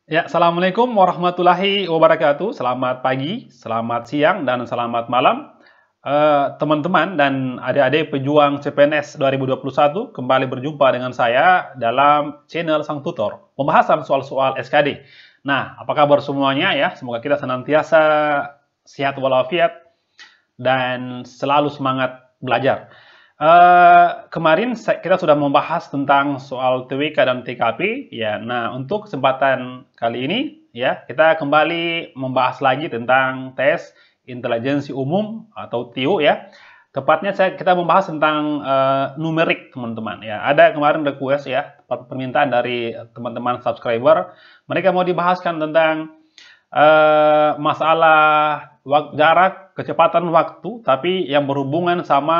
Ya, Assalamualaikum warahmatullahi wabarakatuh. Selamat pagi, selamat siang, dan selamat malam. Teman-teman dan adik-adik pejuang CPNS 2021 kembali berjumpa dengan saya dalam channel Sang Tutor, pembahasan soal-soal SKD. Nah, apa kabar semuanya ya? Semoga kita senantiasa sehat walafiat dan selalu semangat belajar. Kemarin kita sudah membahas tentang soal TWK dan TKP ya. Nah, untuk kesempatan kali ini ya, kita kembali membahas lagi tentang tes intelijensi umum atau TIU ya. Tepatnya kita membahas tentang numerik teman-teman ya. Ada kemarin request ya, permintaan dari teman-teman subscriber. Mereka mau dibahaskan tentang masalah jarak, kecepatan waktu, tapi yang berhubungan sama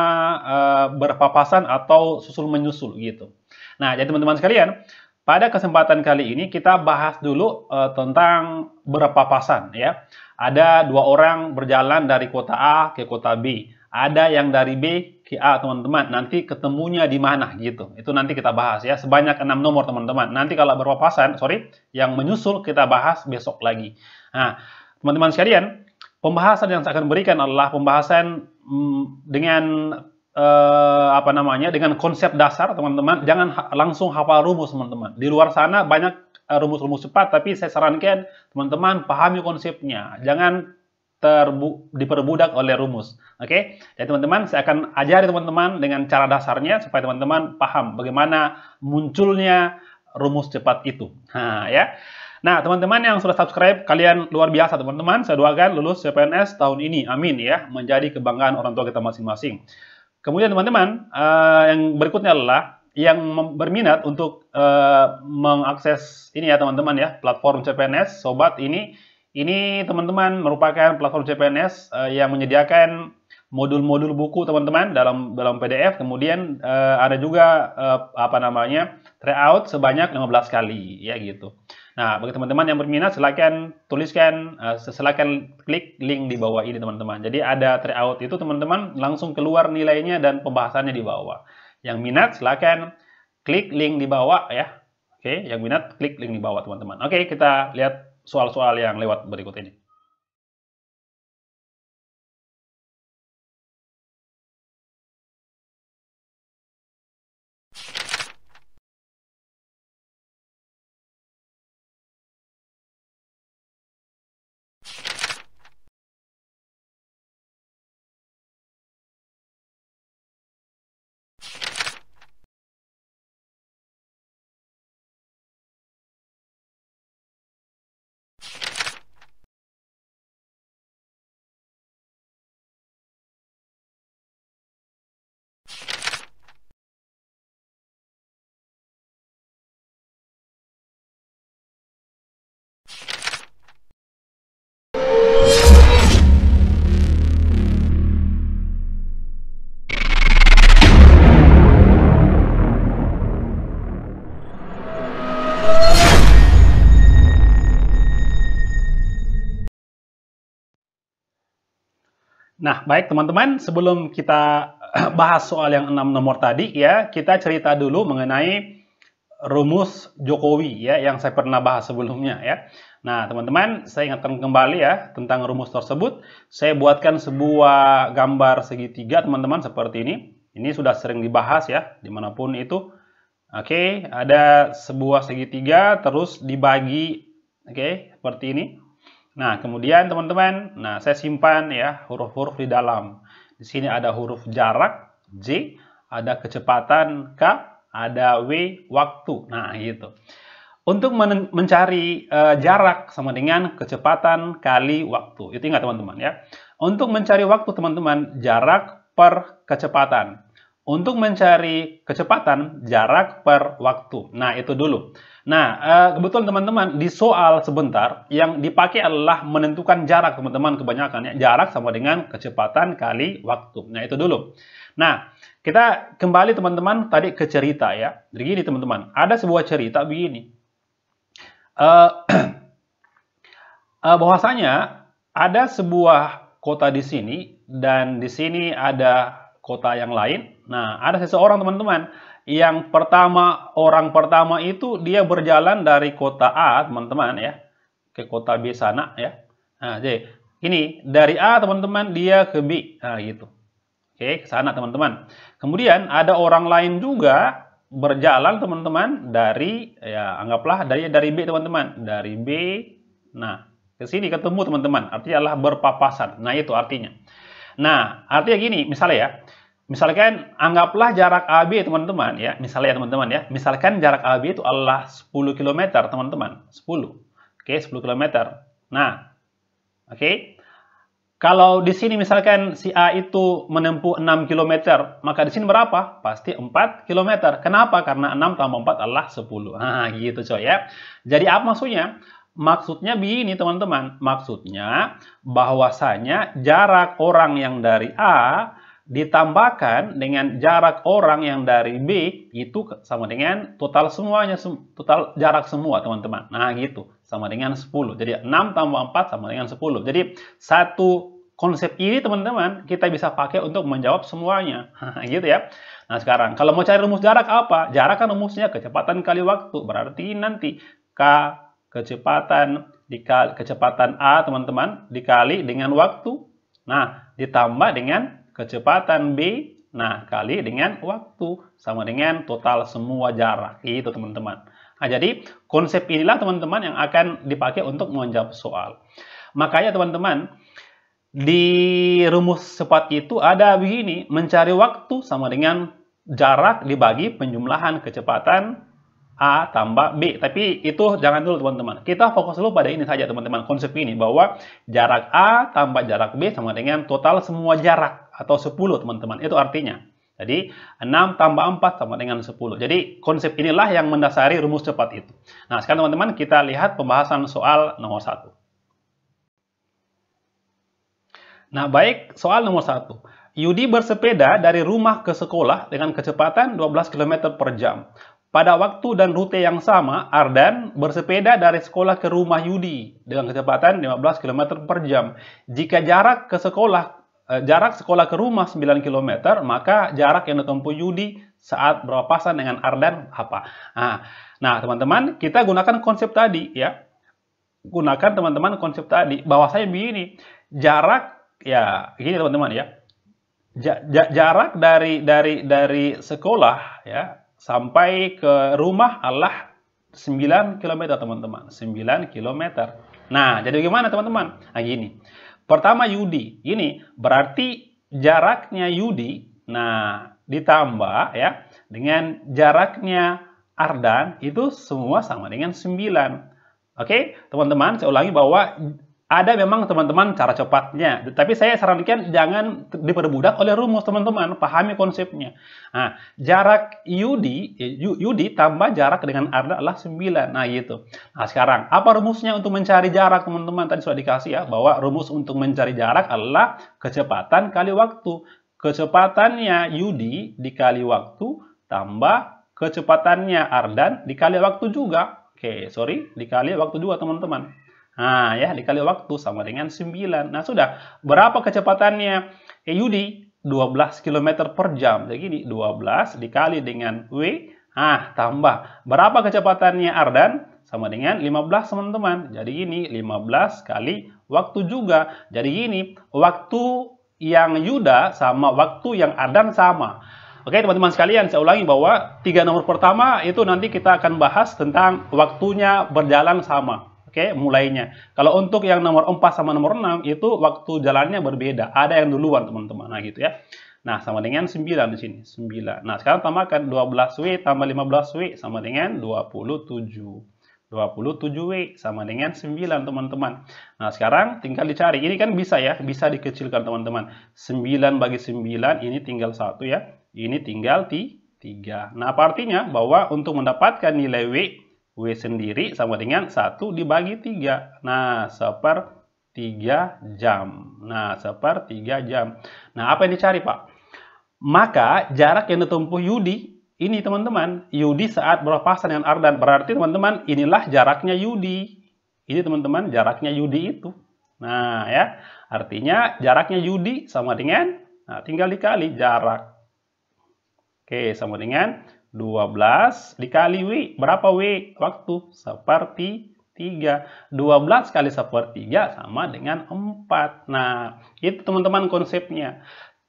berpapasan atau susul menyusul gitu. Nah, jadi teman-teman sekalian, pada kesempatan kali ini kita bahas dulu tentang berpapasan ya. Ada dua orang berjalan dari kota A ke kota B. Ada yang dari B ke A, teman-teman. Nanti ketemunya di mana gitu. Itu nanti kita bahas ya. Sebanyak 6 nomor, teman-teman. Nanti kalau berpapasan, yang menyusul kita bahas besok lagi. Nah, teman-teman sekalian, pembahasan yang saya akan berikan adalah pembahasan dengan dengan konsep dasar, teman-teman. Jangan langsung hafal rumus, teman-teman. Di luar sana banyak rumus-rumus cepat, tapi saya sarankan teman-teman pahami konsepnya. Jangan diperbudak oleh rumus. Oke? Jadi teman-teman, saya akan ajari teman-teman dengan cara dasarnya supaya teman-teman paham bagaimana munculnya rumus cepat itu. Nah, ya. Nah, teman-teman yang sudah subscribe, kalian luar biasa, teman-teman. Saya doakan lulus CPNS tahun ini. Amin ya, menjadi kebanggaan orang tua kita masing-masing. Kemudian teman-teman, yang berikutnya adalah yang berminat untuk mengakses ini ya teman-teman ya, platform CPNS Sobat ini teman-teman merupakan platform CPNS yang menyediakan modul-modul buku teman-teman dalam PDF. Kemudian ada juga tryout sebanyak 15 kali ya gitu. Nah, bagi teman-teman yang berminat silakan silakan klik link di bawah ini teman-teman. Jadi ada tryout itu teman-teman langsung keluar nilainya dan pembahasannya di bawah. Yang minat silakan klik link di bawah ya. Oke, yang minat klik link di bawah teman-teman. Oke, kita lihat soal-soal yang lewat berikut ini. Nah, baik teman-teman, sebelum kita bahas soal yang 6 nomor tadi ya, kita cerita dulu mengenai rumus Jokowi ya yang saya pernah bahas sebelumnya ya. Nah, teman-teman, saya ingatkan kembali ya tentang rumus tersebut. Saya buatkan sebuah gambar segitiga teman-teman seperti ini. Ini sudah sering dibahas ya dimanapun itu. Oke, ada sebuah segitiga terus dibagi, oke, seperti ini. Nah, kemudian teman-teman, saya simpan ya huruf-huruf di dalam. Di sini ada huruf jarak J, ada kecepatan K, ada W waktu. Nah, gitu. Untuk mencari jarak sama dengan kecepatan kali waktu. Itu ingat teman-teman ya. Untuk mencari waktu teman-teman, jarak per kecepatan. Untuk mencari kecepatan, jarak per waktu. Nah, itu dulu. Nah, kebetulan teman-teman di soal sebentar yang dipakai adalah menentukan jarak teman-teman kebanyakan ya. Jarak sama dengan kecepatan kali waktu. Nah, itu dulu. Nah, kita kembali teman-teman tadi ke cerita ya. Begini teman-teman, ada sebuah cerita begini. Bahwasanya ada sebuah kota di sini dan di sini ada kota yang lain. Nah, ada seseorang teman-teman Yang pertama, orang pertama itu dia berjalan dari kota A, teman-teman ya, ke kota B sana ya. Nah, jadi ini dari A, teman-teman, dia ke B. Nah, gitu. Oke, ke sana, teman-teman. Kemudian ada orang lain juga berjalan, teman-teman, dari ya anggaplah dari B, teman-teman, dari B. Nah, ke sini ketemu, teman-teman. Artinya adalah berpapasan. Nah, itu artinya. Nah, artinya gini, misalnya ya. Misalkan anggaplah jarak AB, teman-teman ya. Misalnya ya, teman-teman ya. Misalkan jarak AB itu adalah 10 km, teman-teman. 10. Oke, 10 km. Nah, oke. Kalau di sini misalkan si A itu menempuh 6 km, maka di sini berapa? Pasti 4 km. Kenapa? Karena 6 tambah 4 adalah 10. Nah, gitu coy ya. Jadi apa maksudnya? Maksudnya begini, teman-teman. Maksudnya bahwasanya jarak orang yang dari A ditambahkan dengan jarak orang yang dari B itu sama dengan total semuanya, total jarak semua, teman-teman. Nah, gitu. Sama dengan 10. Jadi 6 tambah 4 sama dengan 10. Jadi satu konsep ini, teman-teman, kita bisa pakai untuk menjawab semuanya. Gitu ya. Nah, sekarang kalau mau cari rumus jarak apa? Jarak kan rumusnya kecepatan kali waktu. Berarti nanti K kecepatan A, teman-teman, dikali dengan waktu. Nah, ditambah dengan kecepatan B, nah, kali dengan waktu. Sama dengan total semua jarak. Itu, teman-teman. Nah, jadi konsep inilah, teman-teman, yang akan dipakai untuk menjawab soal. Makanya, teman-teman, di rumus cepat itu ada begini. Mencari waktu sama dengan jarak dibagi penjumlahan kecepatan A tambah B. Tapi itu jangan dulu, teman-teman. Kita fokus dulu pada ini saja, teman-teman. Konsep ini bahwa jarak A tambah jarak B sama dengan total semua jarak atau 10, teman-teman. Itu artinya. Jadi 6 tambah 4 sama dengan 10. Jadi konsep inilah yang mendasari rumus cepat itu. Nah, sekarang teman-teman kita lihat pembahasan soal nomor 1. Nah, baik, soal nomor 1. Yudi bersepeda dari rumah ke sekolah dengan kecepatan 12 km per jam. Pada waktu dan rute yang sama, Ardan bersepeda dari sekolah ke rumah Yudi dengan kecepatan 15 km per jam. Jika jarak sekolah ke rumah 9 km, maka jarak yang ditempuh Yudi saat berpapasan dengan Ardan apa? Nah, teman-teman, kita gunakan konsep tadi ya. Gunakan, teman-teman, konsep tadi. Bahwasanya begini, jarak ya gini, teman-teman ya. Jarak dari sekolah ya sampai ke rumah adalah 9 km, teman-teman. 9 km. Nah, jadi bagaimana, teman-teman? Nah, gini. Pertama Yudi. Ini berarti jaraknya Yudi, nah, ditambah ya dengan jaraknya Ardan itu semua sama dengan 9. Oke, teman-teman, saya ulangi bahwa ada memang, teman-teman, cara cepatnya. Tapi saya sarankan jangan diperbudak oleh rumus, teman-teman. Pahami konsepnya. Nah, jarak Yudi tambah jarak dengan Arda adalah 9. Nah, gitu. Nah, sekarang, apa rumusnya untuk mencari jarak, teman-teman? Tadi sudah dikasih ya, bahwa rumus untuk mencari jarak adalah kecepatan kali waktu. Kecepatannya Yudi dikali waktu tambah kecepatannya Ardan dikali waktu juga. Oke, sorry, dikali waktu juga, teman-teman. Nah, ya, dikali waktu sama dengan 9. Nah, sudah. Berapa kecepatannya Yudi? 12 km per jam. Jadi gini, 12 dikali dengan W. Nah, tambah. Berapa kecepatannya Ardan? Sama dengan 15, teman-teman. Jadi gini, 15 kali waktu juga. Jadi gini, waktu yang Yuda sama waktu yang Ardan sama. Oke, teman-teman sekalian, saya ulangi bahwa 3 nomor pertama itu nanti kita akan bahas tentang waktunya berjalan sama. Oke, mulainya. Kalau untuk yang nomor 4 sama nomor 6 itu waktu jalannya berbeda. Ada yang duluan, teman-teman. Nah, gitu ya. Nah, sama dengan 9 di sini. 9. Nah, sekarang tambahkan 12W tambah 15W sama dengan 27. 27W sama dengan 9, teman-teman. Nah, sekarang tinggal dicari. Ini kan bisa ya, bisa dikecilkan, teman-teman. 9 bagi 9, ini tinggal 1 ya. Ini tinggal 3. Nah, apa artinya? Bahwa untuk mendapatkan nilai W sendiri sama dengan 1 dibagi 3. Nah, 1/3 jam. Nah, 1/3 jam. Nah, apa yang dicari, Pak? Maka, jarak yang ditempuh Yudi, ini, teman-teman, Yudi saat berpapasan dengan Ardan. Berarti, teman-teman, inilah jaraknya Yudi. Ini, teman-teman, jaraknya Yudi itu. Nah, ya. Artinya, jaraknya Yudi sama dengan, nah, tinggal dikali jarak. Oke, sama dengan 12 dikali W. Berapa W? Waktu. Sepertiga. 12 kali sepertiga sama dengan 4. Nah, itu teman-teman konsepnya.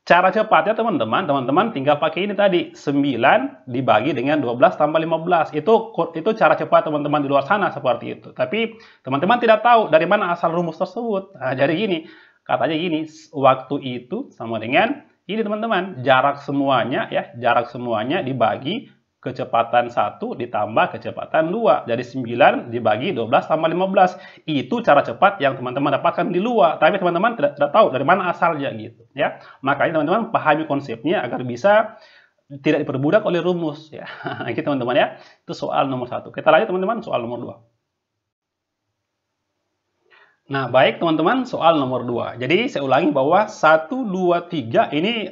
Cara cepatnya teman-teman tinggal pakai ini tadi. 9 dibagi dengan 12 tambah 15. Itu cara cepat teman-teman di luar sana seperti itu. Tapi teman-teman tidak tahu dari mana asal rumus tersebut. Nah, jadi gini. Katanya gini, waktu itu sama dengan ini teman-teman, jarak semuanya ya, jarak semuanya dibagi kecepatan 1 ditambah kecepatan 2. Jadi 9 dibagi 12 tambah 15. Itu cara cepat yang teman-teman dapatkan di luar. Tapi teman-teman tidak tahu dari mana asalnya gitu ya. Makanya teman-teman pahami konsepnya agar bisa tidak diperbudak oleh rumus ya. Gitu teman-teman ya. Itu soal nomor 1. Kita lanjut teman-teman soal nomor 2. Nah, baik teman-teman, soal nomor 2. Jadi, saya ulangi bahwa 1, 2, 3 ini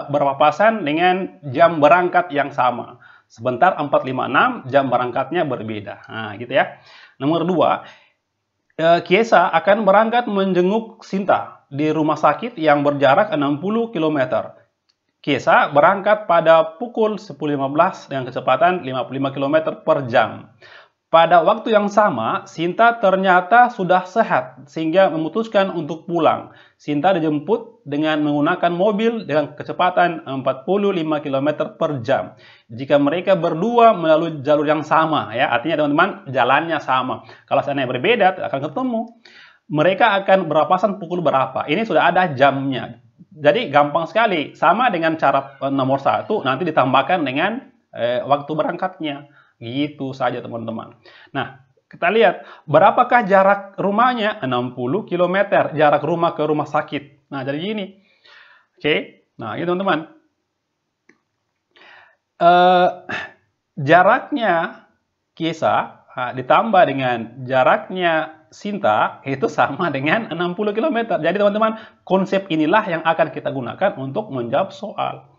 berpapasan dengan jam berangkat yang sama. Sebentar 4, 5, 6, jam berangkatnya berbeda. Nah, gitu ya. Nomor 2, Kiesa akan berangkat menjenguk Sinta di rumah sakit yang berjarak 60 km. Kiesa berangkat pada pukul 10.15 dengan kecepatan 55 km per jam. Pada waktu yang sama, Sinta ternyata sudah sehat sehingga memutuskan untuk pulang. Sinta dijemput dengan menggunakan mobil dengan kecepatan 45 km per jam. Jika mereka berdua melalui jalur yang sama, ya artinya teman-teman jalannya sama. Kalau seandainya berbeda, akan ketemu. Mereka akan berpapasan pukul berapa? Ini sudah ada jamnya. Jadi gampang sekali. Sama dengan cara nomor 1, nanti ditambahkan dengan waktu berangkatnya. Gitu saja teman-teman. Nah, kita lihat berapakah jarak rumahnya? 60 km jarak rumah ke rumah sakit. Nah, jadi gini. Oke. Nah, ini teman-teman. Jaraknya Kiesa ditambah dengan jaraknya Sinta itu sama dengan 60 km. Jadi teman-teman, konsep inilah yang akan kita gunakan untuk menjawab soal.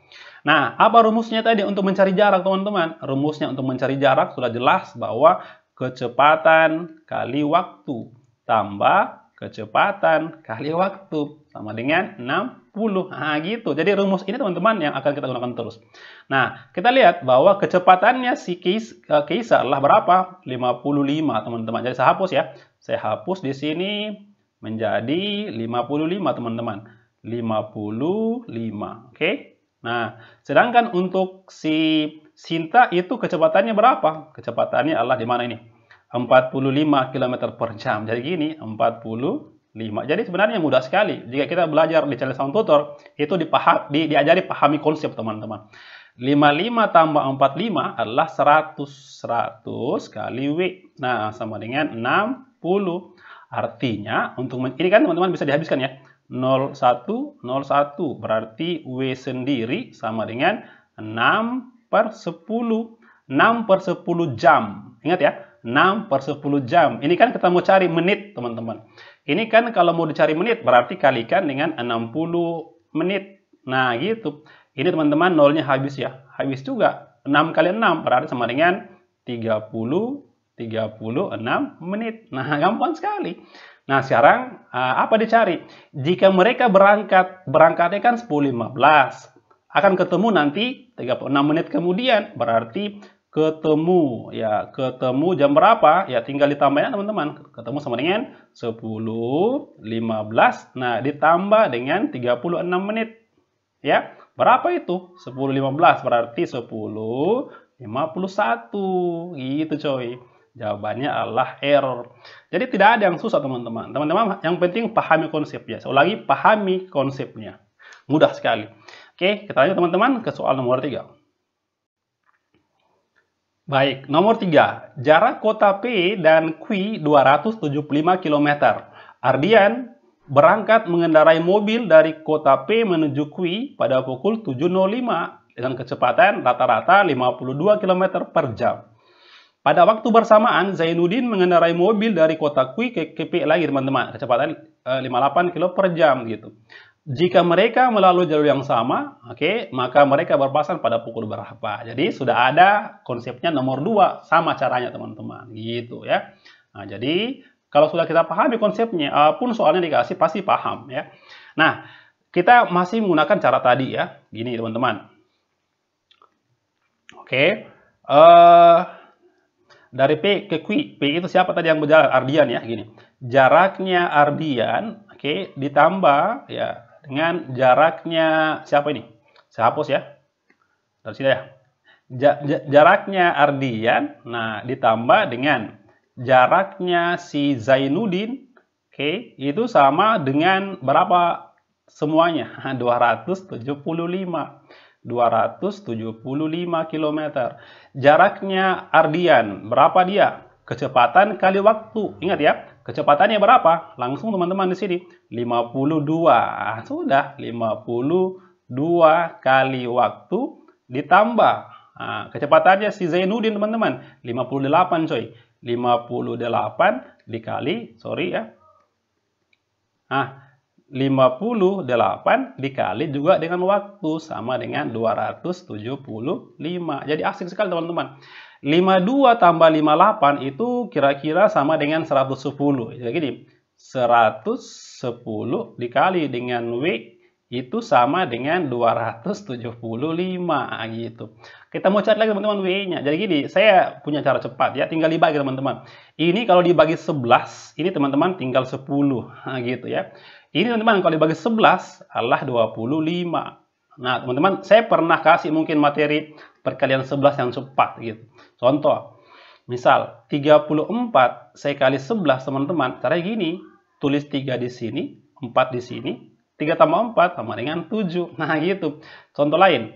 Nah, apa rumusnya tadi untuk mencari jarak, teman-teman? Rumusnya untuk mencari jarak sudah jelas bahwa kecepatan kali waktu tambah kecepatan kali waktu sama dengan 60. Nah, gitu. Jadi rumus ini, teman-teman, yang akan kita gunakan terus. Nah, kita lihat bahwa kecepatannya si Kiesa adalah berapa? 55, teman-teman. Jadi saya hapus ya. Saya hapus di sini menjadi 55, teman-teman. 55. Oke? Nah, sedangkan untuk si Sinta itu kecepatannya berapa? Kecepatannya adalah di mana ini? 45 km per jam. Jadi gini, 45. Jadi sebenarnya mudah sekali. Jika kita belajar di channel Sound Tutor, itu diajari pahami konsep, teman-teman. 55 tambah 45 adalah 100. 100 kali W. Nah, sama dengan 60. Artinya, ini kan teman-teman bisa dihabiskan ya. 01, 01 berarti W sendiri sama dengan 6 per 10. 6 per 10 jam. Ingat ya, 6 per 10 jam. Ini kan kita mau cari menit, teman-teman. Ini kan kalau mau dicari menit berarti kalikan dengan 60 menit. Nah, gitu. Ini teman-teman nolnya habis ya. Habis juga. 6 kali 6 berarti sama dengan 36 menit. Nah, gampang sekali. Nah, sekarang apa dicari? Jika mereka berangkatnya kan 10.15. Akan ketemu nanti 36 menit kemudian. Berarti ketemu jam berapa? Ya tinggal ditambahin teman-teman. Ketemu sama dengan 10.15. Nah, ditambah dengan 36 menit. Ya, berapa itu? 10.15 berarti 10.51. Gitu coy. Jawabannya adalah error. Jadi tidak ada yang susah, teman-teman. Teman-teman, yang penting pahami konsepnya. Saya ulangi, pahami konsepnya. Mudah sekali. Oke, kita lanjut teman-teman ke soal nomor 3. Baik, nomor 3. Jarak kota P dan Q 275 km. Ardian berangkat mengendarai mobil dari kota P menuju Q pada pukul 7.05 dengan kecepatan rata-rata 52 km per jam. Pada waktu bersamaan, Zainuddin mengendarai mobil dari kota Q ke P lagi, teman-teman. Kecepatan 58 km per jam gitu. Jika mereka melalui jalur yang sama, maka mereka berpapasan pada pukul berapa. Jadi sudah ada konsepnya nomor 2, sama caranya, teman-teman. Gitu ya. Nah, jadi kalau sudah kita pahami konsepnya, pun soalnya dikasih pasti paham ya. Nah, kita masih menggunakan cara tadi ya. Gini, teman-teman. Oke. Dari P ke Q. P itu siapa tadi yang berjalan? Ardian ya, gini. Jaraknya Ardian, oke, ditambah ya dengan jaraknya siapa ini? Saya hapus ya. Dari sini ya. Jaraknya Ardian, nah ditambah dengan jaraknya si Zainuddin, oke, itu sama dengan berapa semuanya? 275 km. Jaraknya Ardian, berapa dia? Kecepatan kali waktu. Ingat ya, kecepatannya berapa? Langsung teman-teman di sini 52. Sudah 52 kali waktu ditambah. Nah, kecepatannya si Zainuddin teman-teman 58 coy. 58 dikali, sorry ya. 58 dikali juga dengan waktu sama dengan 275. Jadi asik sekali teman-teman. 52 tambah 58 itu kira-kira sama dengan 110. Jadi gini, 110 dikali dengan W itu sama dengan 275 gitu. Kita mau cari lagi teman-teman W-nya. Jadi gini, saya punya cara cepat ya, tinggal dibagi teman-teman. Ini kalau dibagi 11, ini teman-teman tinggal 10 gitu ya. Ini teman-teman kalau dibagi 11 adalah 25. Nah, teman-teman, saya pernah kasih mungkin materi perkalian 11 yang cepat gitu. Contoh, misal 34 saya kali 11 teman-teman, caranya gini, tulis 3 di sini, 4 di sini, 3 tambah 4 sama dengan 7. Nah, gitu. Contoh lain,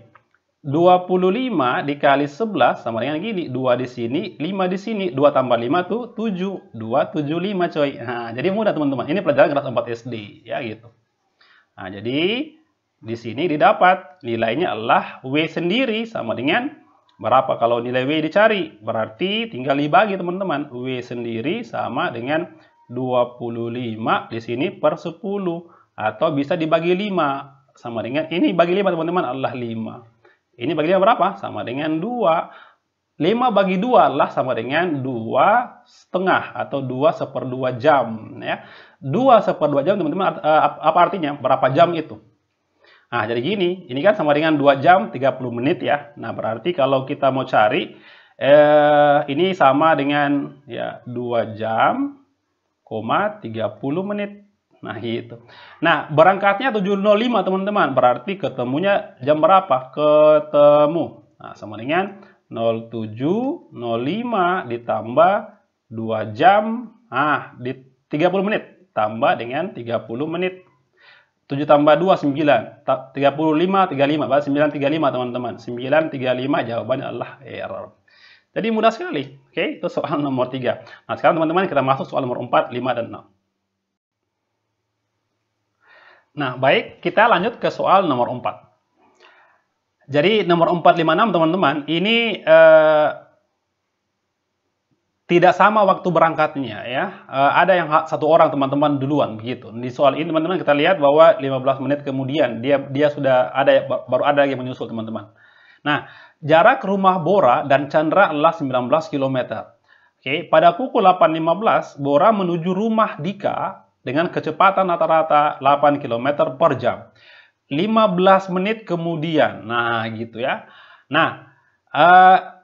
25 dikali 11 sama dengan gini, 2 di sini, 5 di sini, 2 tambah 5 tuh 7, 275 coy. Nah, jadi mudah teman-teman. Ini pelajaran kelas 4 SD ya gitu. Nah, jadi di sini didapat nilainya adalah W sendiri sama dengan berapa kalau nilai W dicari? Berarti tinggal dibagi teman-teman. W sendiri sama dengan 25 di sini per 10 atau bisa dibagi 5 sama dengan ini bagi 5 teman-teman adalah 5. Ini bagi 5 berapa? Sama dengan 2. 5 bagi 2 adalah sama dengan 2,5 atau 2/2 jam ya. 2/2 jam teman-teman apa artinya? Berapa jam itu? Nah, jadi gini, ini kan sama dengan 2 jam 30 menit ya. Nah, berarti kalau kita mau cari ini sama dengan ya 2 jam, 30 menit. Nah, gitu. Nah, berangkatnya 7.05 teman-teman. Berarti ketemunya jam berapa? Ketemu. Nah, sama dengan 07.05 ditambah 2 jam. Nah, di 30 menit. Tambah dengan 30 menit. 7 tambah 2, 9. 35, 35. Berarti 935 teman-teman. 935 jawabannya adalah error. Jadi mudah sekali. Oke, itu soal nomor 3. Nah, sekarang teman-teman kita masuk soal nomor 4, 5, dan 6. Nah, baik, kita lanjut ke soal nomor 4. Jadi, nomor 4, 5, 6, teman-teman, ini tidak sama waktu berangkatnya, ya. Ada yang satu orang, teman-teman, duluan, begitu. Di soal ini, teman-teman, kita lihat bahwa 15 menit kemudian, dia sudah ada, baru ada yang menyusul, teman-teman. Nah, jarak rumah Bora dan Chandra adalah 19 km. Oke, pada pukul 8.15, Bora menuju rumah Dika dengan kecepatan rata-rata 8 km per jam. 15 menit kemudian. Nah, gitu ya. Nah,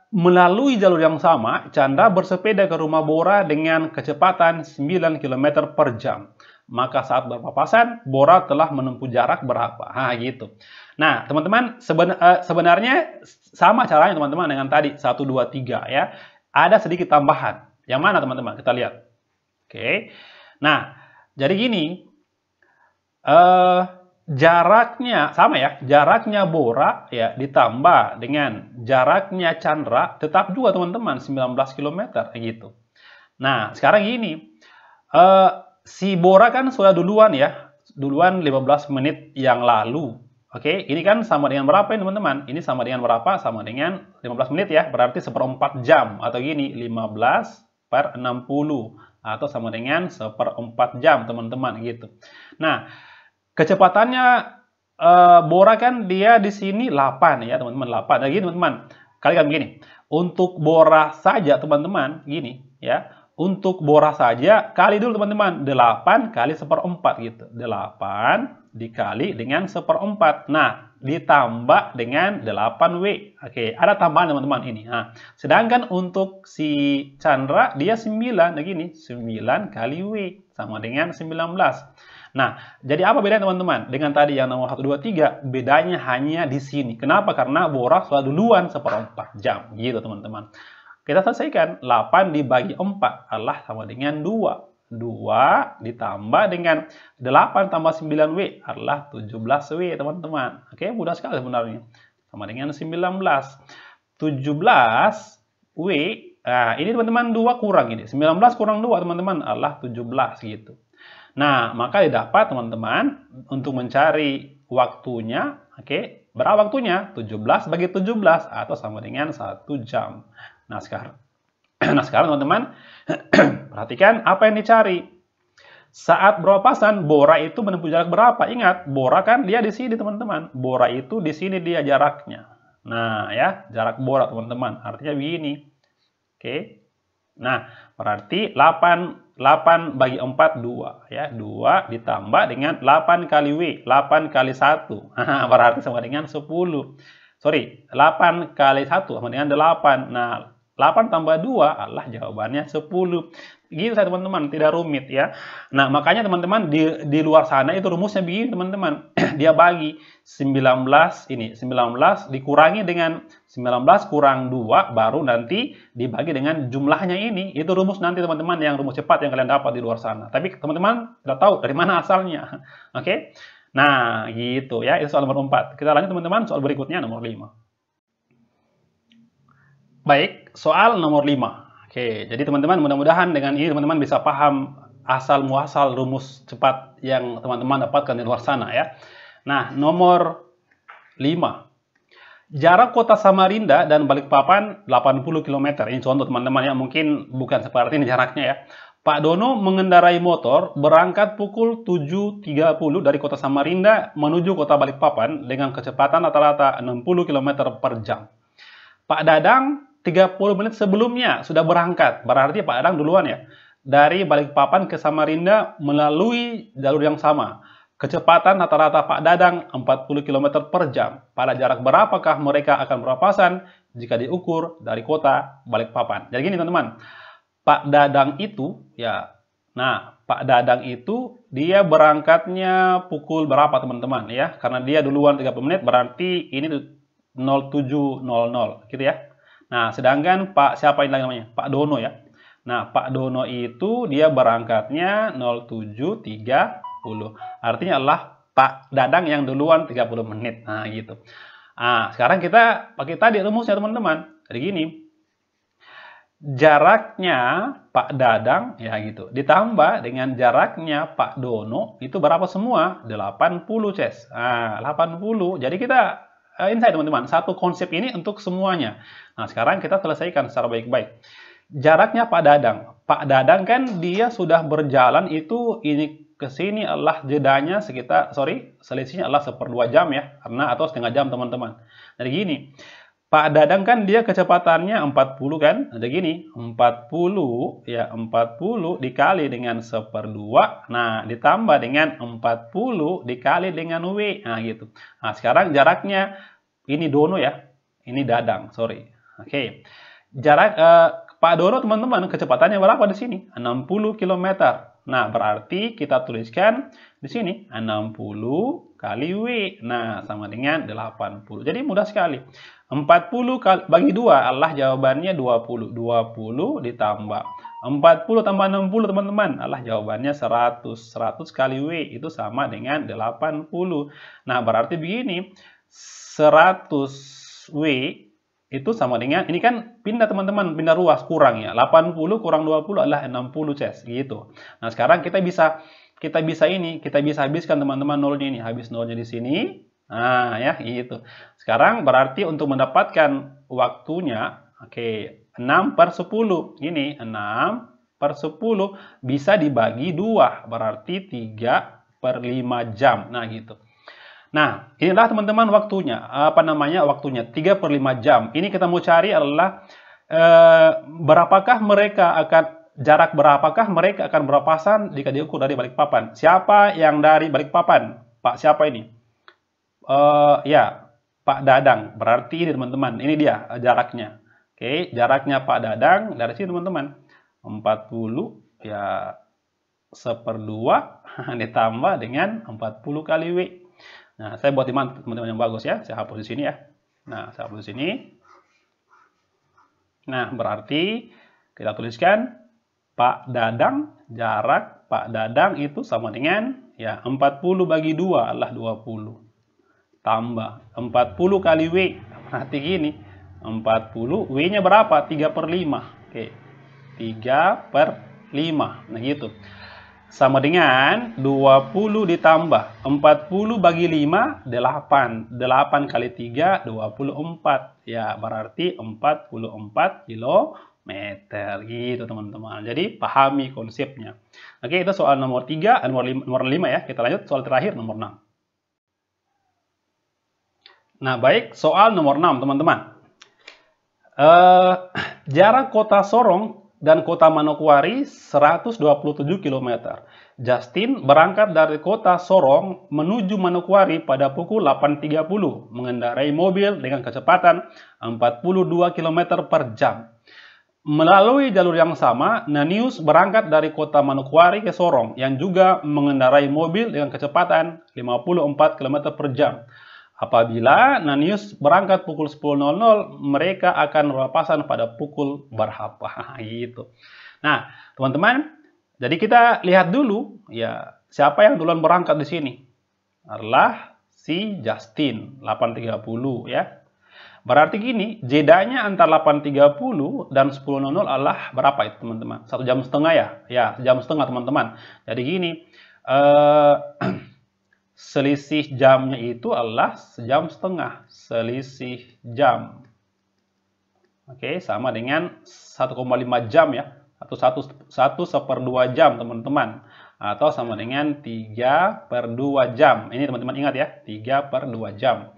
melalui jalur yang sama, Chandra bersepeda ke rumah Bora dengan kecepatan 9 km per jam. Maka saat berpapasan, Bora telah menempuh jarak berapa? Nah, gitu. Nah, teman-teman, sebenarnya sama caranya teman-teman dengan tadi, 1, 2, 3 ya. Ada sedikit tambahan. Yang mana teman-teman? Kita lihat. Oke. Nah, jadi gini, jaraknya sama ya, jaraknya Bora ya ditambah dengan jaraknya Chandra tetap juga teman-teman 19 km gitu. Nah, sekarang gini, si Bora kan sudah duluan ya, duluan 15 menit yang lalu. Oke, ini kan sama dengan berapa ya teman-teman? Ini sama dengan berapa? Sama dengan 15 menit ya, berarti 1/4 jam atau gini 15/60. Atau sama dengan 1/4 jam teman-teman gitu. Nah, kecepatannya Bora kan dia di sini 8 ya teman-teman, 8. Nah, gini teman-teman, kalian begini. Untuk Bora saja teman-teman, gini ya. Untuk Bora saja kali dulu teman-teman, 8 kali 1/4 gitu. 8 dikali dengan 1/4. Nah, ditambah dengan 8W. Oke, ada tambahan teman-teman ini. Nah, sedangkan untuk si Chandra dia 9, nah gini, 9 kali W sama dengan 19. Nah, jadi apa bedanya teman-teman? Dengan tadi yang nomor 1, 2, 3, bedanya hanya di sini. Kenapa? Karena Bora sudah duluan 1/4 jam. Gitu teman-teman. Kita selesaikan. 8 dibagi 4 adalah sama dengan 2. 2 ditambah dengan 8 tambah 9W adalah 17W teman-teman. Oke, mudah sekali sebenarnya. Sama dengan 19. 17W, nah ini teman-teman 2 kurang ini. 19 kurang 2 teman-teman adalah 17 gitu. Nah, maka didapat teman-teman untuk mencari waktunya, oke, berapa waktunya? 17 bagi 17 atau sama dengan 1 jam. Nah, sekarang teman-teman perhatikan apa yang dicari. Saat berpapasan, Bora itu menempuh jarak berapa? Ingat, Bora kan dia di sini teman-teman. Bora itu di sini dia jaraknya. Nah, ya, jarak Bora teman-teman. Artinya begini. Oke. Nah, berarti 8 bagi 4, 2. Ya, 2 ditambah dengan 8 kali W. 8 kali 1. Berarti sama dengan 10. Sorry, 8 kali 1 sama dengan 8. Nah, 8 tambah 2 adalah jawabannya 10. Gitu saya teman-teman, tidak rumit ya. Nah, makanya teman-teman di luar sana itu rumusnya begini teman-teman. Dia bagi 19 ini, 19 dikurangi dengan 19 kurang 2 baru nanti dibagi dengan jumlahnya ini. Itu rumus nanti teman-teman yang rumus cepat yang kalian dapat di luar sana. Tapi teman-teman tidak tahu dari mana asalnya. Oke? Nah, gitu ya. Itu soal nomor 4. Kita lanjut teman-teman, soal berikutnya nomor 5. Baik, soal nomor 5. Oke, jadi teman-teman mudah-mudahan dengan ini teman-teman bisa paham asal-muasal rumus cepat yang teman-teman dapatkan di luar sana ya. Nah, nomor 5. Jarak kota Samarinda dan Balikpapan 80 km. Ini contoh teman-teman ya, mungkin bukan seperti ini jaraknya ya. Pak Dono mengendarai motor berangkat pukul 7.30 dari kota Samarinda menuju kota Balikpapan dengan kecepatan rata-rata 60 km per jam. Pak Dadang 30 menit sebelumnya sudah berangkat. Berarti Pak Dadang duluan ya. Dari Balikpapan ke Samarinda melalui jalur yang sama. Kecepatan rata-rata Pak Dadang 40 km per jam. Pada jarak berapakah mereka akan berpapasan jika diukur dari kota Balikpapan? Jadi gini teman-teman. Pak Dadang itu ya. Nah, Pak Dadang itu dia berangkatnya pukul berapa teman-teman ya? Karena dia duluan 30 menit berarti ini 07.00 gitu ya. Nah, sedangkan Pak siapa ini namanya? Pak Dono ya. Nah, Pak Dono itu dia berangkatnya 07.30. Artinya adalah Pak Dadang yang duluan 30 menit. Nah, gitu. Nah, sekarang kita pakai tadi rumusnya teman-teman. Jadi gini. Jaraknya Pak Dadang ya gitu. Ditambah dengan jaraknya Pak Dono itu berapa semua? 80, Ces. Nah, 80. Jadi kita insight teman-teman, satu konsep ini untuk semuanya. Nah, sekarang kita selesaikan secara baik-baik. Jaraknya Pak Dadang. Pak Dadang kan dia sudah berjalan itu ini ke sini adalah jedanya sekitar, selisihnya adalah 1/2 jam ya. Karena atau setengah jam teman-teman. Jadi gini, Pak Dadang kan dia kecepatannya 40 kan. Jadi gini, 40 ya 40 dikali dengan 1/2. Nah, ditambah dengan 40 dikali dengan W. Nah, gitu. Nah, sekarang jaraknya ini Dono ya. Ini Dadang, Oke. Jarak Pak Dono teman-teman kecepatannya berapa di sini? 60 km. Nah, berarti kita tuliskan di sini 60 kali W. Nah, sama dengan 80. Jadi mudah sekali. 40 bagi 2 adalah jawabannya 20. 20 ditambah 40 tambah 60 teman-teman adalah jawabannya 100. 100 kali W itu sama dengan 80. Nah, berarti begini. 100 W itu sama dengan, ini kan pindah teman-teman, pindah ruas, kurang ya. 80 kurang 20 adalah 60 Ces, gitu. Nah, sekarang kita bisa habiskan teman-teman nolnya ini. Habis nolnya di sini. Nah, ya, gitu. Sekarang berarti untuk mendapatkan waktunya, oke, 6/10. Ini 6/10 bisa dibagi 2, berarti 3/5 jam. Nah, gitu. Nah, inilah teman-teman waktunya. Waktunya 3/5 jam. Ini kita mau cari adalah jarak berapakah mereka akan berpapasan jika diukur dari Balikpapan. Siapa yang dari Balikpapan? Pak siapa ini? Ya, Pak Dadang. Berarti ini teman-teman, ini dia jaraknya. Oke, jaraknya Pak Dadang dari sini teman-teman. 40 ya 1/2 ditambah dengan 40 kali W. Nah, saya buat teman-teman yang bagus ya. Saya hapus di sini ya. Nah, saya hapus di sini. Nah, berarti kita tuliskan Pak Dadang, jarak Pak Dadang itu sama dengan ya 40 bagi 2 adalah 20. Tambah 40 kali W. Berarti gini, 40 W-nya berapa? 3/5. Oke. 3/5. Nah, gitu. Sama dengan 20 ditambah 40 bagi 5, 8. 8 kali 3, 24. Ya, berarti 44 kilometer. Gitu, teman-teman. Jadi, pahami konsepnya. Oke, itu soal nomor 3, nomor 5 ya. Kita lanjut soal terakhir, nomor 6. Nah, baik. Soal nomor 6, teman-teman. Jarak kota Sorong dan kota Manokwari 127 km. Justin berangkat dari kota Sorong menuju Manokwari pada pukul 8.30 mengendarai mobil dengan kecepatan 42 km per jam. Melalui jalur yang sama, Nanius berangkat dari kota Manokwari ke Sorong yang juga mengendarai mobil dengan kecepatan 54 km per jam. Apabila Nanius berangkat pukul 10.00, mereka akan berpapasan pada pukul berapa? Gitu. Nah, teman-teman, jadi kita lihat dulu ya siapa yang duluan berangkat di sini. Adalah si Justin, 8.30 ya. Berarti gini, jedanya antara 8.30 dan 10.00 adalah berapa itu, teman-teman? 1,5 jam ya? Ya, 1,5 jam, teman-teman. Jadi gini, selisih jamnya itu adalah 1,5 jam. Selisih jam. Oke, sama dengan 1,5 jam ya. Atau 1/2 jam, teman-teman. Atau sama dengan 3/2 jam. Ini teman-teman ingat ya, 3/2 jam.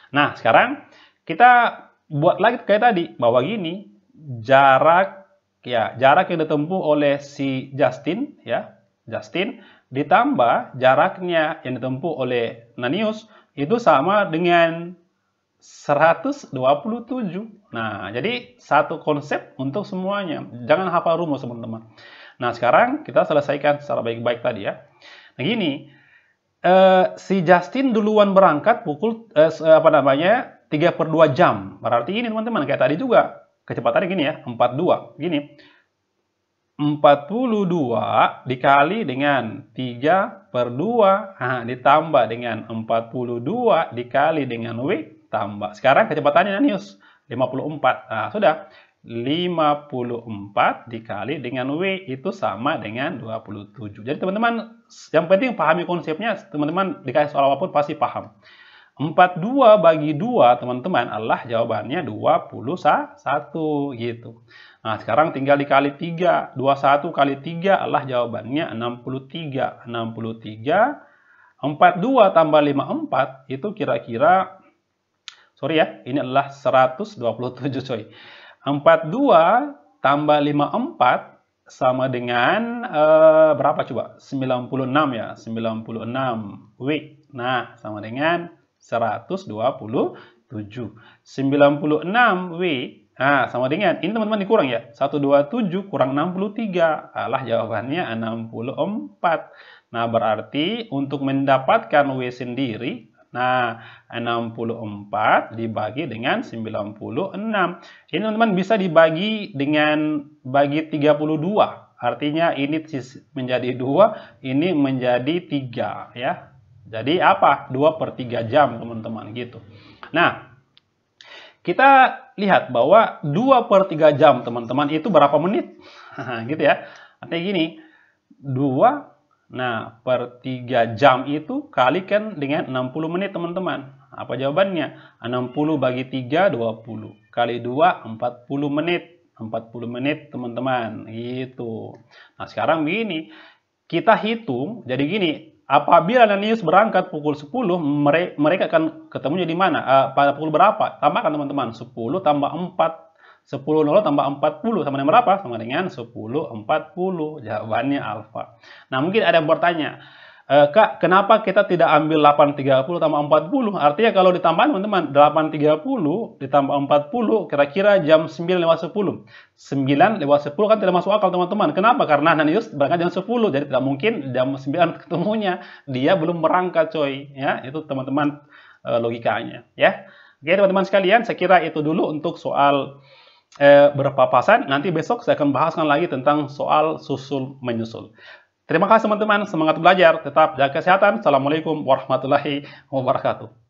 Nah, sekarang kita buat lagi kayak tadi. Bahwa gini, jarak yang ditempuh oleh si Justin ya. Justin ditambah jaraknya yang ditempuh oleh Nanius itu sama dengan 127. Nah, jadi satu konsep untuk semuanya. Jangan hafal rumus, teman-teman. Nah, sekarang kita selesaikan secara baik-baik tadi ya. Nah, gini, si Justin duluan berangkat pukul 3/2 jam. Berarti ini, teman-teman, kayak tadi juga. Kecepatannya gini ya, 42. Gini. 42 dikali dengan 3/2 ditambah dengan 42 dikali dengan W tambah. Sekarang kecepatannya Nanius 54. Nah, sudah 54 dikali dengan W itu sama dengan 27. Jadi teman-teman, yang penting pahami konsepnya. Teman-teman dikasih soal apapun pasti paham. 42 bagi 2, teman-teman, adalah jawabannya 21 gitu. Nah, sekarang tinggal dikali 3. 21 kali 3 adalah jawabannya 63. 63. 42 tambah 54 itu kira-kira, sorry ya, ini adalah 127 coy. 42 tambah 54 sama dengan berapa coba? 96 ya, 96 W. Nah, sama dengan 127. 96 W. Nah, sama dengan, ini teman-teman dikurang ya, 127 kurang 63, adalah jawabannya 64. Nah, berarti untuk mendapatkan W sendiri, nah, 64 dibagi dengan 96. Ini teman-teman bisa dibagi dengan bagi 32. Artinya ini menjadi 2, ini menjadi 3 ya. Jadi apa? 2/3 jam, teman-teman, gitu. Nah, kita lihat bahwa 2/3 jam, teman-teman, itu berapa menit? Gitu ya. Artinya gini, 2, nah, per 3 jam itu kalikan dengan 60 menit, teman-teman. Apa jawabannya? 60 bagi 3, 20. Kali 2, 40 menit. 40 menit, teman-teman. Gitu. Nah, sekarang begini. Kita hitung, jadi gini. Apabila Nanius berangkat pukul 10, mereka akan ketemunya di mana? Pada pukul berapa? Tambahkan, teman-teman. 10 tambah 4. 10.00 tambah 40 sama dengan berapa? Sama dengan 10.40. Jawabannya alfa. Nah, mungkin ada yang bertanya, Kak, kenapa kita tidak ambil 830 tambah 40? Artinya kalau ditambahin teman-teman, 830 ditambah 40 kira-kira jam 9 lewat 10. 9 lewat 10 kan tidak masuk akal teman-teman. Kenapa? Karena Nanius berangkat jam 10, jadi tidak mungkin jam 9 ketemunya. Dia belum berangkat coy. Ya, itu teman-teman logikanya. Ya. Oke teman-teman sekalian, saya kira itu dulu untuk soal berpapasan. Nanti besok saya akan bahaskan lagi tentang soal susul menyusul. Terima kasih teman-teman, semangat belajar, tetap jaga kesehatan. Assalamualaikum warahmatullahi wabarakatuh.